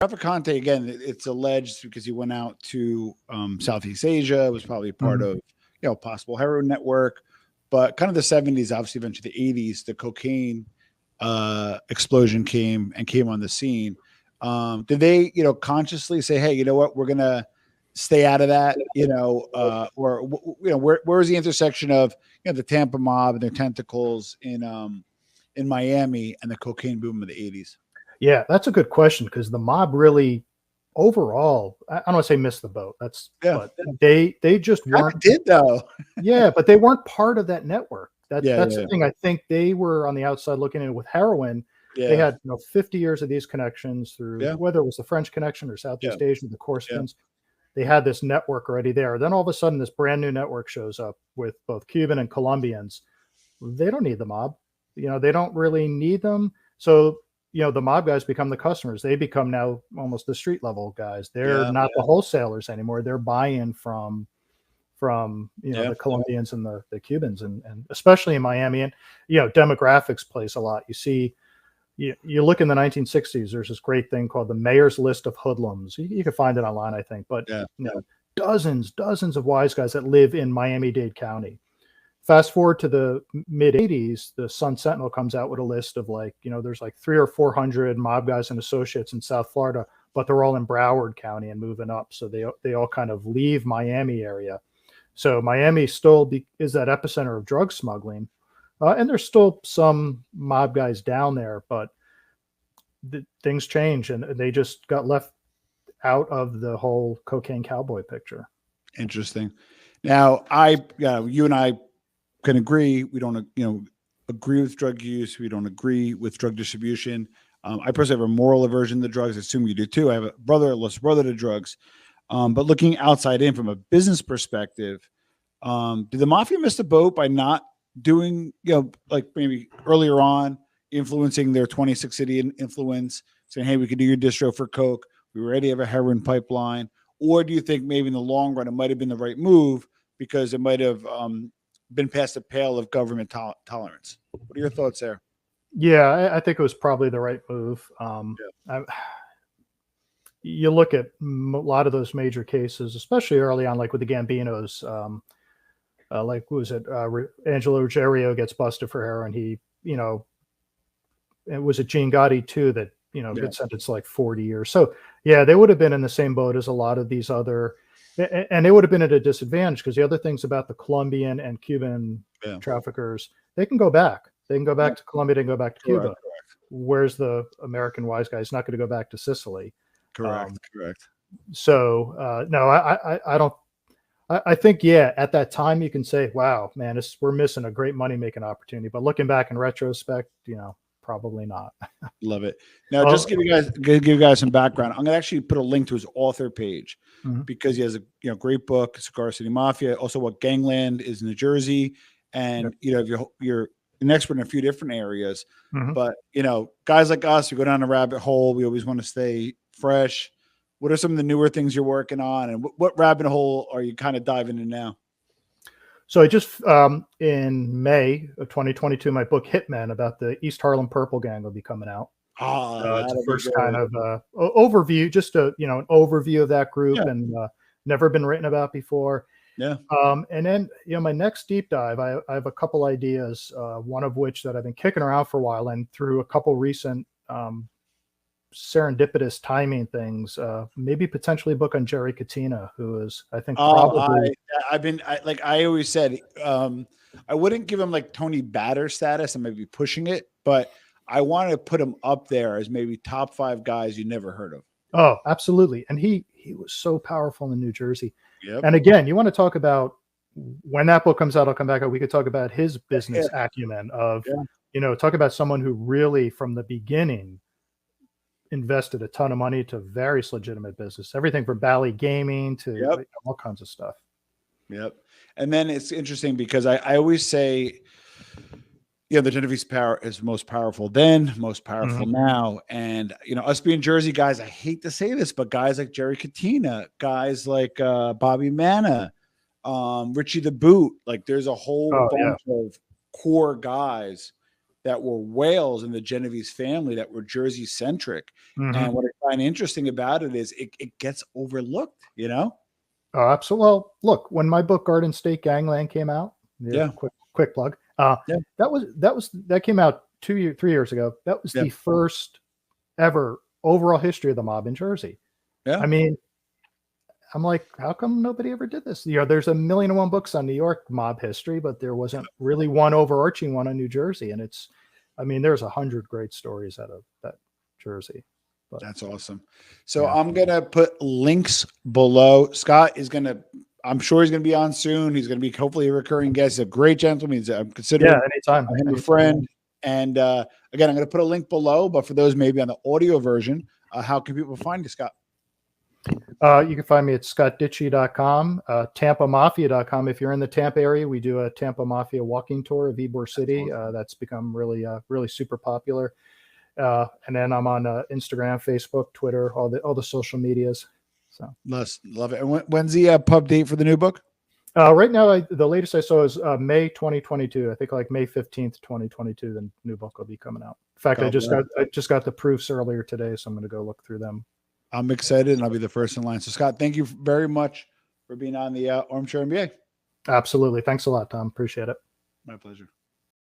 Trafficante, again, it's alleged because he went out to Southeast Asia, was probably part Mhm. of, possible heroin network. But kind of the 70s, obviously, eventually the 80s, the cocaine explosion came on the scene. Did they, consciously say, hey, you know what, we're gonna stay out of that, where is the intersection of the Tampa mob and their tentacles in Miami and the cocaine boom of the 80s? Yeah, that's a good question because the mob really, overall, I don't want to say missed the boat. Yeah, But they just kind weren't. of did though. Yeah, but they weren't part of that network. Yeah, That's the yeah, thing. I think they were on the outside looking in with heroin. They yeah, had 50 years of these connections through yeah, whether it was the French connection or yeah, Southeast Asia, the yeah. Corsicans. They had this network already there. Then all of a sudden, this brand new network shows up with both Cuban and Colombians. They don't need the mob. They don't really need them. So, the mob guys become the customers. They become now almost the street level guys. They're Yeah, not the wholesalers anymore. They're buying from yeah, the Colombians and the Cubans, and especially in Miami. And demographics plays a lot. You see, you look in the 1960s, there's this great thing called the mayor's list of hoodlums. You can find it online, I think, but yeah, dozens of wise guys that live in Miami-Dade County. Fast forward to the mid 80s, the Sun Sentinel comes out with a list of there's like 300 or 400 mob guys and associates in South Florida, but they're all in Broward County and moving up. So they all kind of leave Miami area. So Miami still is that epicenter of drug smuggling. And there's still some mob guys down there, but things change and they just got left out of the whole cocaine cowboy picture. interesting. Now, you and I can agree. We don't, agree with drug use. We don't agree with drug distribution. I personally have a moral aversion to drugs. I assume you do too. I have a lost brother to drugs. But looking outside in from a business perspective, did the mafia miss the boat by not doing, like maybe earlier on, influencing their 26 city influence, saying, hey, we could do your distro for Coke. We already have a heroin pipeline. Or do you think maybe in the long run, it might have been the right move because it might have been past the pale of government tolerance? What are your thoughts there? Yeah, I think it was probably the right move. You look at a lot of those major cases, especially early on, like with the Gambinos, like who was it? Angelo Ruggiero gets busted for heroin. It was a Gene Gotti too that gets sentenced to like 40 years. So yeah, they would have been in the same boat as a lot of these other, and they would have been at a disadvantage because the other things about the Colombian and Cuban traffickers, they can go back. They can go back to Colombia. They can go back to Cuba. Correct. Where's the American wise guy? He's not going to go back to Sicily. Correct. So no, I don't. I think at that time you can say, wow, man, we're missing a great money making opportunity. But looking back in retrospect, probably not. Love it. Now, just give you guys some background. I'm gonna actually put a link to his author page because he has a great book, Cigar City Mafia. Also, what Gangland is in New Jersey, and if you're an expert in a few different areas, but guys like us, we go down a rabbit hole. We always want to stay fresh. What are some of the newer things you're working on, and what rabbit hole are you kind of diving in now? So I just in May of 2022, my book Hitman about the East Harlem Purple Gang will be coming out. It's the first kind of overview, just an overview of that group, and never been written about before. Yeah. And then my next deep dive, I have a couple ideas. One of which that I've been kicking around for a while, and through a couple recent serendipitous timing things, maybe potentially a book on Jerry Katina, who is, I think, probably. I always said, I wouldn't give him like Tony Batter status. I might be pushing it, but I want to put him up there as maybe top 5 guys you never heard of. Oh, absolutely. And he was so powerful in New Jersey. Yep. And again, you want to talk about when that book comes out, I'll come back. We could talk about his business acumen of, talk about someone who really from the beginning invested a ton of money to various legitimate business, everything from Bally Gaming to all kinds of stuff. Yep. And then it's interesting because I always say, the Genevieve's power is most powerful then, most powerful now. And, us being Jersey guys, I hate to say this, but guys like Jerry Katina, guys like Bobby Manna, Richie the Boot, like there's a whole bunch of core guys that were Wales and the Genovese family that were Jersey centric. And what I find interesting about it is it gets overlooked, you know? Oh, absolutely. Well, look, when my book Garden State Gangland came out, quick plug. That came out 3 years ago. That was the first ever overall history of the mob in Jersey. Yeah. I mean, I'm like, how come nobody ever did this? You know, there's 1,000,001 books on New York mob history, but there wasn't really one overarching one on New Jersey. And there's 100 great stories out of that Jersey. But that's awesome. So I'm going to put links below. Scott is going to, I'm sure he's going to be on soon. He's going to be hopefully a recurring guest. He's a great gentleman. I'm considering anytime. him a friend. And again, I'm going to put a link below, but for those maybe on the audio version, how can people find you, Scott? You can find me at scottdeitche.com, tampamafia.com. If you're in the Tampa area, we do a Tampa Mafia walking tour of Ybor City. That's become really super popular. And then I'm on Instagram, Facebook, Twitter, all the social medias. So love it. And when's the pub date for the new book? Right now, the latest I saw is May 2022. I think like May 15th, 2022. The new book will be coming out. In fact, I just got the proofs earlier today, so I'm going to go look through them. I'm excited, and I'll be the first in line. So, Scott, thank you very much for being on the Armchair MBA. Absolutely. Thanks a lot, Tom. Appreciate it. My pleasure.